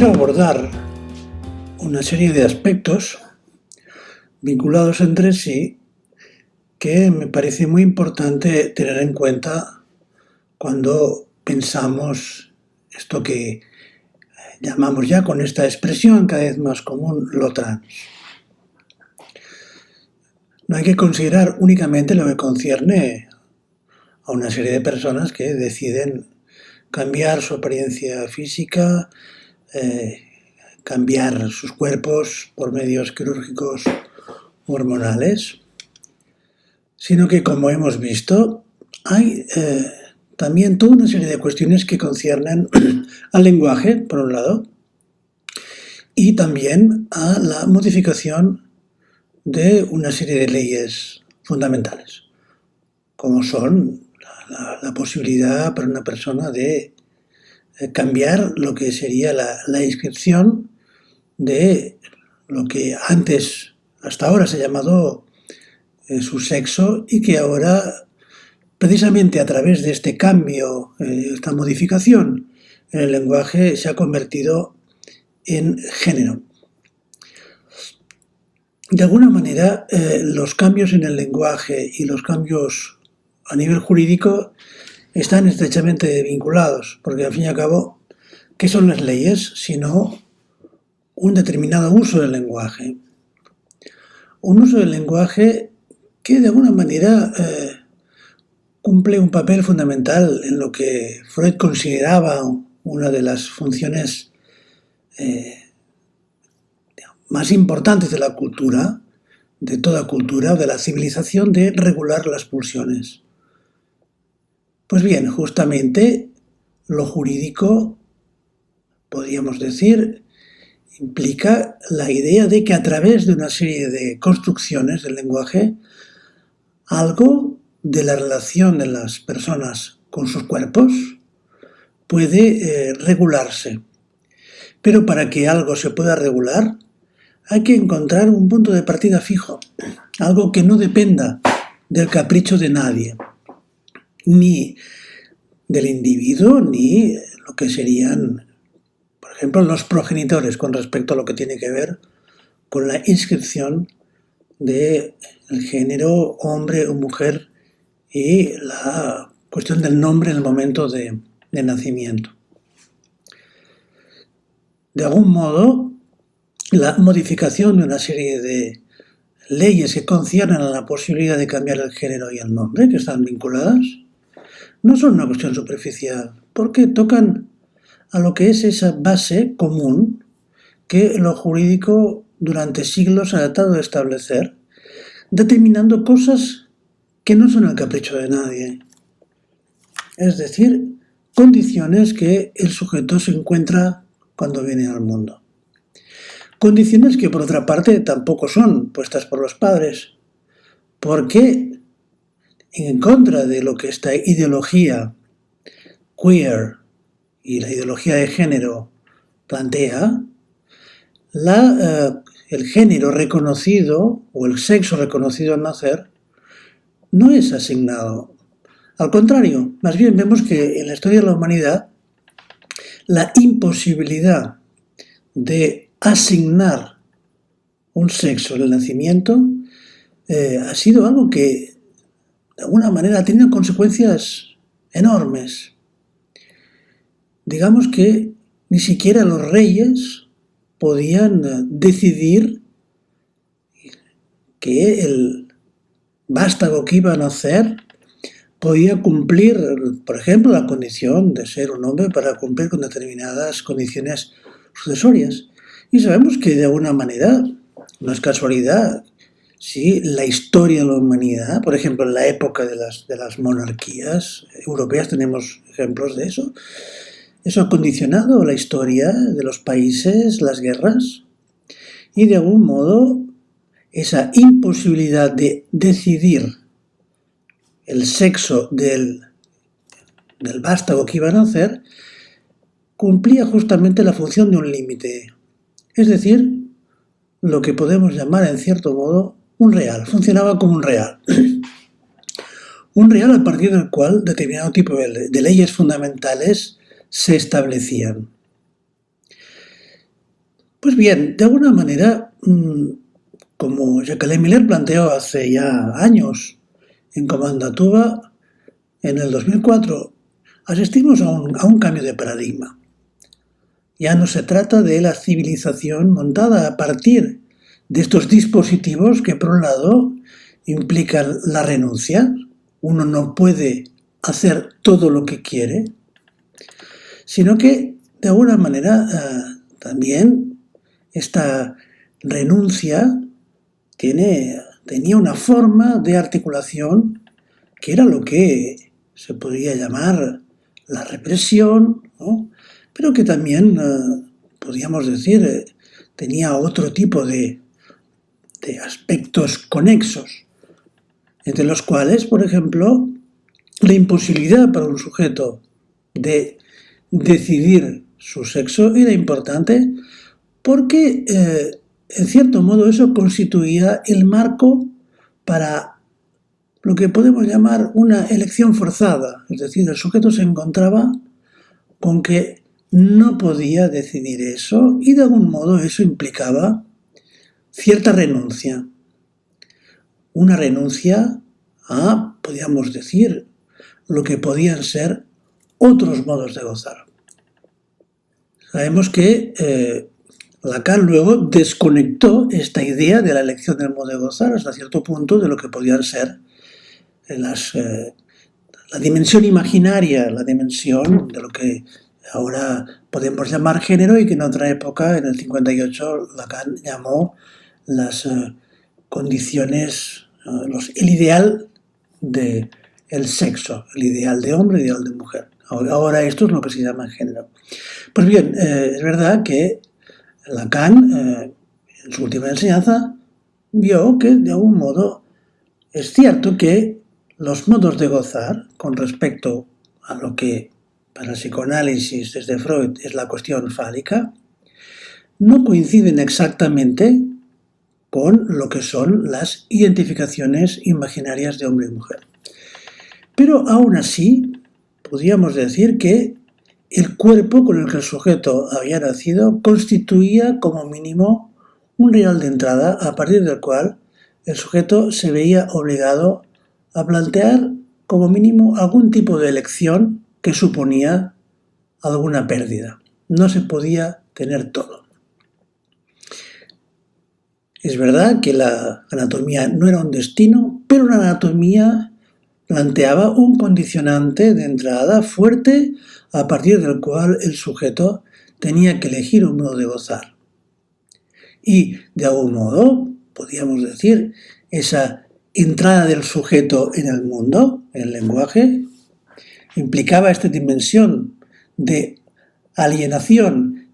Quiero abordar una serie de aspectos vinculados entre sí que me parece muy importante tener en cuenta cuando pensamos esto que llamamos ya con esta expresión cada vez más común, lo trans. No hay que considerar únicamente lo que concierne a una serie de personas que deciden cambiar su apariencia física, cambiar sus cuerpos por medios quirúrgicos o hormonales, sino que, como hemos visto, hay también toda una serie de cuestiones que conciernen al lenguaje, por un lado, y también a la modificación de una serie de leyes fundamentales, como son la posibilidad para una persona de cambiar lo que sería la inscripción de lo que antes, hasta ahora, se ha llamado su sexo y que ahora, precisamente a través de este cambio, esta modificación en el lenguaje, se ha convertido en género. De alguna manera, los cambios en el lenguaje y los cambios a nivel jurídico están estrechamente vinculados, porque al fin y al cabo, ¿qué son las leyes sino un determinado uso del lenguaje? Un uso del lenguaje que de alguna manera cumple un papel fundamental en lo que Freud consideraba una de las funciones más importantes de la cultura, de toda cultura, de la civilización, de regular las pulsiones. Pues bien, justamente lo jurídico, podríamos decir, implica la idea de que a través de una serie de construcciones del lenguaje, algo de la relación de las personas con sus cuerpos puede regularse. Pero para que algo se pueda regular, hay que encontrar un punto de partida fijo, algo que no dependa del capricho de nadie, ni del individuo, ni lo que serían, por ejemplo, los progenitores con respecto a lo que tiene que ver con la inscripción del género hombre o mujer y la cuestión del nombre en el momento de nacimiento. De algún modo, la modificación de una serie de leyes que conciernen a la posibilidad de cambiar el género y el nombre, que están vinculadas, no son una cuestión superficial, porque tocan a lo que es esa base común que lo jurídico durante siglos ha tratado de establecer, determinando cosas que no son el capricho de nadie. Es decir, condiciones que el sujeto se encuentra cuando viene al mundo. Condiciones que, por otra parte, tampoco son puestas por los padres, porque en contra de lo que esta ideología queer y la ideología de género plantea, el género reconocido o el sexo reconocido al nacer no es asignado. Al contrario, más bien vemos que en la historia de la humanidad la imposibilidad de asignar un sexo en el nacimiento ha sido algo que de alguna manera ha tenido consecuencias enormes. Digamos que ni siquiera los reyes podían decidir que el vástago que iba a nacer podía cumplir, por ejemplo, la condición de ser un hombre para cumplir con determinadas condiciones sucesorias. Y sabemos que de alguna manera, no es casualidad, si la historia de la humanidad, por ejemplo, en la época de las monarquías europeas tenemos ejemplos de eso, eso ha condicionado la historia de los países, las guerras, y de algún modo esa imposibilidad de decidir el sexo del vástago que iba a nacer cumplía justamente la función de un límite, es decir, lo que podemos llamar en cierto modo un real, funcionaba como un real. Un real a partir del cual determinado tipo de leyes fundamentales se establecían. Pues bien, de alguna manera, como Jacques Miller planteó hace ya años en Comanda Tuba, en el 2004, asistimos a un cambio de paradigma. Ya no se trata de la civilización montada a partir de estos dispositivos que, por un lado, implican la renuncia. Uno no puede hacer todo lo que quiere, sino que, de alguna manera, también esta renuncia tenía una forma de articulación que era lo que se podría llamar la represión, ¿no? Pero que también, podríamos decir, tenía otro tipo de aspectos conexos, entre los cuales, por ejemplo, la imposibilidad para un sujeto de decidir su sexo era importante porque, en cierto modo, eso constituía el marco para lo que podemos llamar una elección forzada. Es decir, el sujeto se encontraba con que no podía decidir eso y de algún modo eso implicaba cierta renuncia. Una renuncia a, podríamos decir, lo que podían ser otros modos de gozar. Sabemos que Lacan luego desconectó esta idea de la elección del modo de gozar hasta cierto punto de lo que podían ser la dimensión imaginaria, la dimensión de lo que ahora podemos llamar género y que en otra época, en el 58, Lacan llamó las condiciones, el ideal del sexo, el ideal de hombre, el ideal de mujer. Ahora esto es lo que se llama género. Pues bien, es verdad que Lacan, en su última enseñanza, vio que de algún modo es cierto que los modos de gozar con respecto a lo que para el psicoanálisis desde Freud es la cuestión fálica, no coinciden exactamente con lo que son las identificaciones imaginarias de hombre y mujer. Pero aún así, podríamos decir que el cuerpo con el que el sujeto había nacido constituía como mínimo un real de entrada a partir del cual el sujeto se veía obligado a plantear como mínimo algún tipo de elección que suponía alguna pérdida. No se podía tener todo. Es verdad que la anatomía no era un destino, pero la anatomía planteaba un condicionante de entrada fuerte a partir del cual el sujeto tenía que elegir un modo de gozar. Y, de algún modo, podríamos decir, esa entrada del sujeto en el mundo, en el lenguaje, implicaba esta dimensión de alienación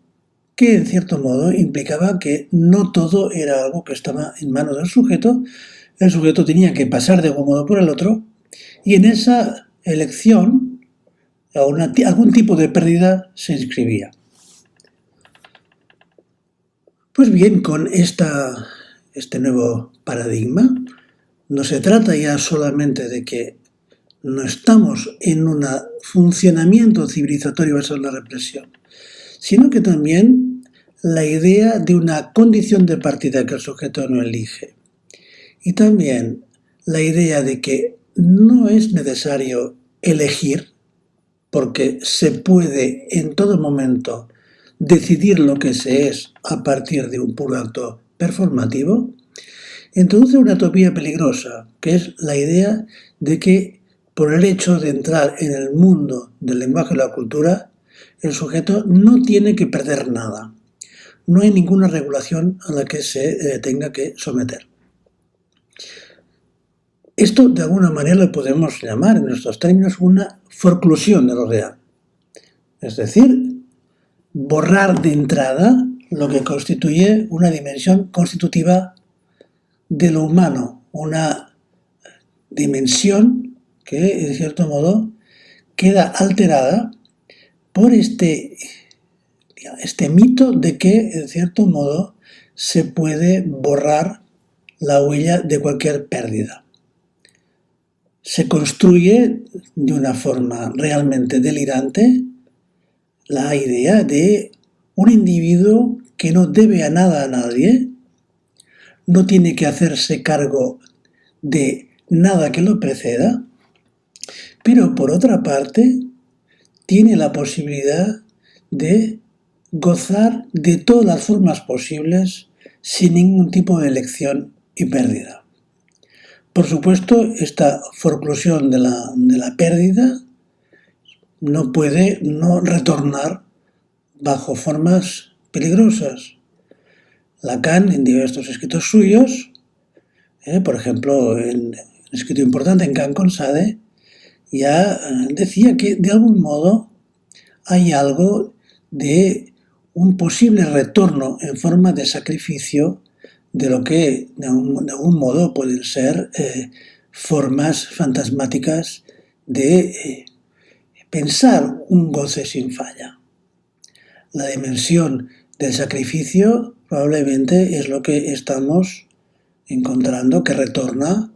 que, en cierto modo, implicaba que no todo era algo que estaba en manos del sujeto. El sujeto tenía que pasar de un modo por el otro, y en esa elección algún tipo de pérdida se inscribía. Pues bien, con este nuevo paradigma, no se trata ya solamente de que no estamos en un funcionamiento civilizatorio basado en la represión, sino que también la idea de una condición de partida que el sujeto no elige. Y también la idea de que no es necesario elegir, porque se puede en todo momento decidir lo que se es a partir de un puro acto performativo, introduce una utopía peligrosa, que es la idea de que por el hecho de entrar en el mundo del lenguaje y la cultura, el sujeto no tiene que perder nada. No hay ninguna regulación a la que se tenga que someter. Esto, de alguna manera, lo podemos llamar, en nuestros términos, una forclusión de lo real. Es decir, borrar de entrada lo que constituye una dimensión constitutiva de lo humano, una dimensión que, en cierto modo, queda alterada por este mito de que, en cierto modo, se puede borrar la huella de cualquier pérdida. Se construye de una forma realmente delirante la idea de un individuo que no debe a nada a nadie, no tiene que hacerse cargo de nada que lo preceda, pero por otra parte tiene la posibilidad de gozar de todas las formas posibles sin ningún tipo de elección y pérdida. Por supuesto, esta forclusión de la pérdida no puede no retornar bajo formas peligrosas. Lacan, en diversos escritos suyos, por ejemplo, en un escrito importante en Kant con Sade, ya decía que de algún modo hay algo de un posible retorno en forma de sacrificio de lo que de algún modo pueden ser formas fantasmáticas de pensar un goce sin falla. La dimensión del sacrificio probablemente es lo que estamos encontrando que retorna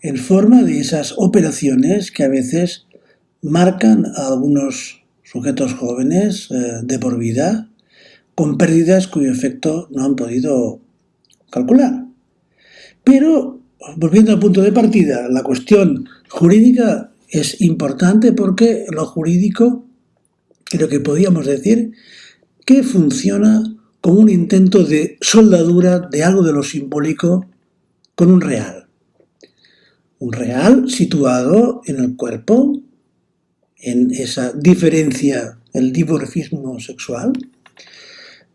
en forma de esas operaciones que a veces marcan a algunos sujetos jóvenes de por vida con pérdidas cuyo efecto no han podido calcular. Pero, volviendo al punto de partida, la cuestión jurídica es importante porque lo jurídico, creo que podríamos decir, que funciona como un intento de soldadura de algo de lo simbólico con un real. Un real situado en el cuerpo, en esa diferencia, el dimorfismo sexual.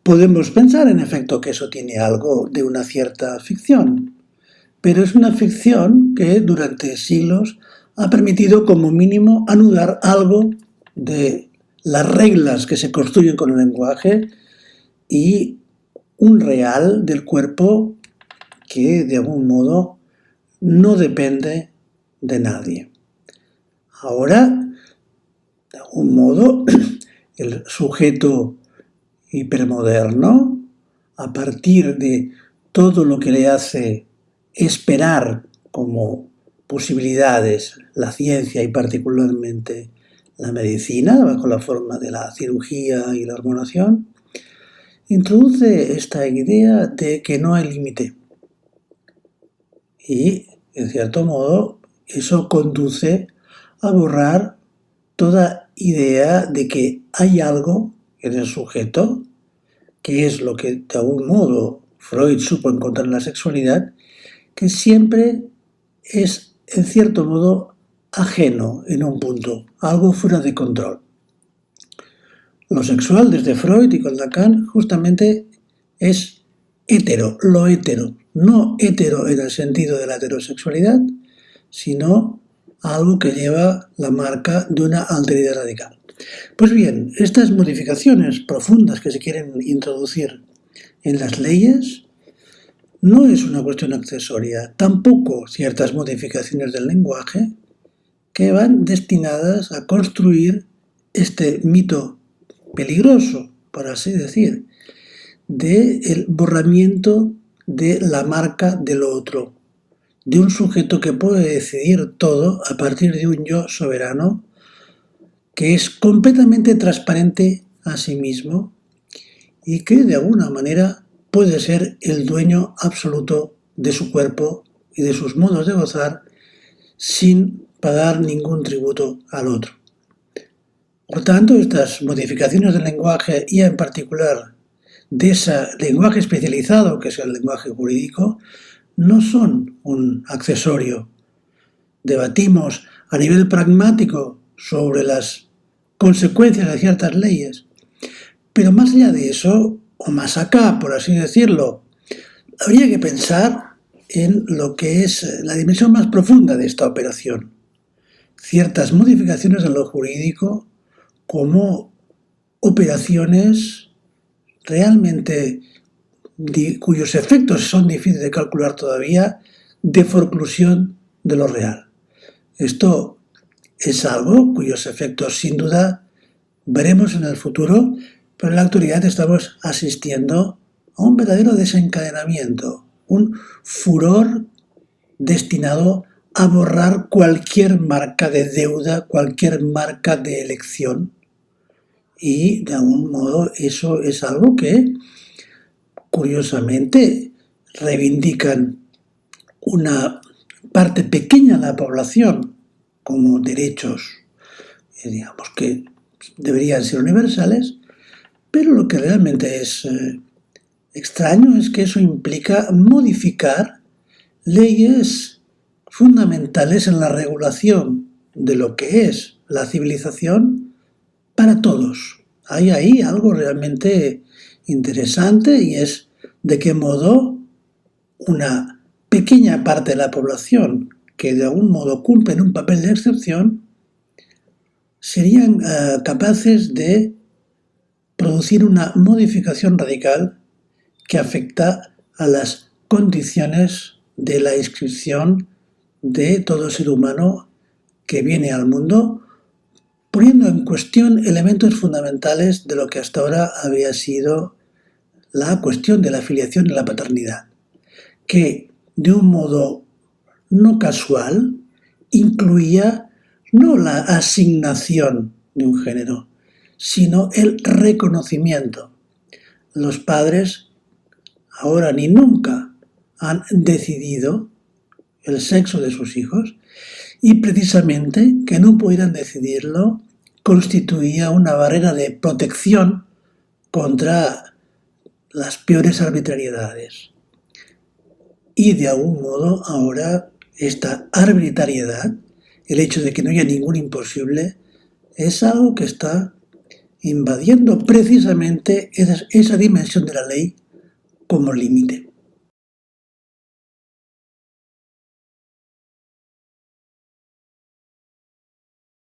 Podemos pensar, en efecto, que eso tiene algo de una cierta ficción, pero es una ficción que durante siglos ha permitido como mínimo anudar algo de las reglas que se construyen con el lenguaje y un real del cuerpo que de algún modo no depende de nadie. Ahora, de algún modo, el sujeto hipermoderno, a partir de todo lo que le hace esperar como posibilidades la ciencia y particularmente la medicina, bajo la forma de la cirugía y la hormonación, introduce esta idea de que no hay límite. Y, en cierto modo, eso conduce a borrar toda idea de que hay algo en el sujeto, que es lo que de algún modo Freud supo encontrar en la sexualidad, que siempre es, en cierto modo, ajeno en un punto, algo fuera de control. Lo sexual desde Freud y con Lacan justamente es hetero, lo hetero, no hetero en el sentido de la heterosexualidad, sino algo que lleva la marca de una alteridad radical. Pues bien, estas modificaciones profundas que se quieren introducir en las leyes no es una cuestión accesoria, tampoco ciertas modificaciones del lenguaje que van destinadas a construir este mito peligroso, por así decir, del borramiento de la marca del otro, de un sujeto que puede decidir todo a partir de un yo soberano que es completamente transparente a sí mismo y que de alguna manera puede ser el dueño absoluto de su cuerpo y de sus modos de gozar sin pagar ningún tributo al otro. Por tanto, estas modificaciones del lenguaje y en particular de ese lenguaje especializado que es el lenguaje jurídico no son un accesorio. Debatimos a nivel pragmático sobre las consecuencias de ciertas leyes, pero más allá de eso, o más acá, por así decirlo, habría que pensar en lo que es la dimensión más profunda de esta operación. Ciertas modificaciones en lo jurídico como operaciones realmente cuyos efectos son difíciles de calcular todavía, de forclusión de lo real. Esto es algo cuyos efectos sin duda veremos en el futuro, pero en la actualidad estamos asistiendo a un verdadero desencadenamiento, un furor destinado a borrar cualquier marca de deuda, cualquier marca de elección. Y de algún modo eso es algo que curiosamente, reivindican una parte pequeña de la población como derechos, digamos, que deberían ser universales, pero lo que realmente es extraño es que eso implica modificar leyes fundamentales en la regulación de lo que es la civilización para todos. Hay ahí algo realmente interesante, y es de qué modo una pequeña parte de la población que de algún modo cumplen un papel de excepción serían capaces de producir una modificación radical que afecta a las condiciones de la inscripción de todo ser humano que viene al mundo, poniendo en cuestión elementos fundamentales de lo que hasta ahora había sido la cuestión de la filiación y la paternidad, que de un modo no casual incluía no la asignación de un género, sino el reconocimiento. Los padres ahora ni nunca han decidido el sexo de sus hijos, y precisamente que no pudieran decidirlo constituía una barrera de protección contra las peores arbitrariedades. Y de algún modo ahora esta arbitrariedad, el hecho de que no haya ningún imposible, es algo que está invadiendo precisamente esa dimensión de la ley como límite.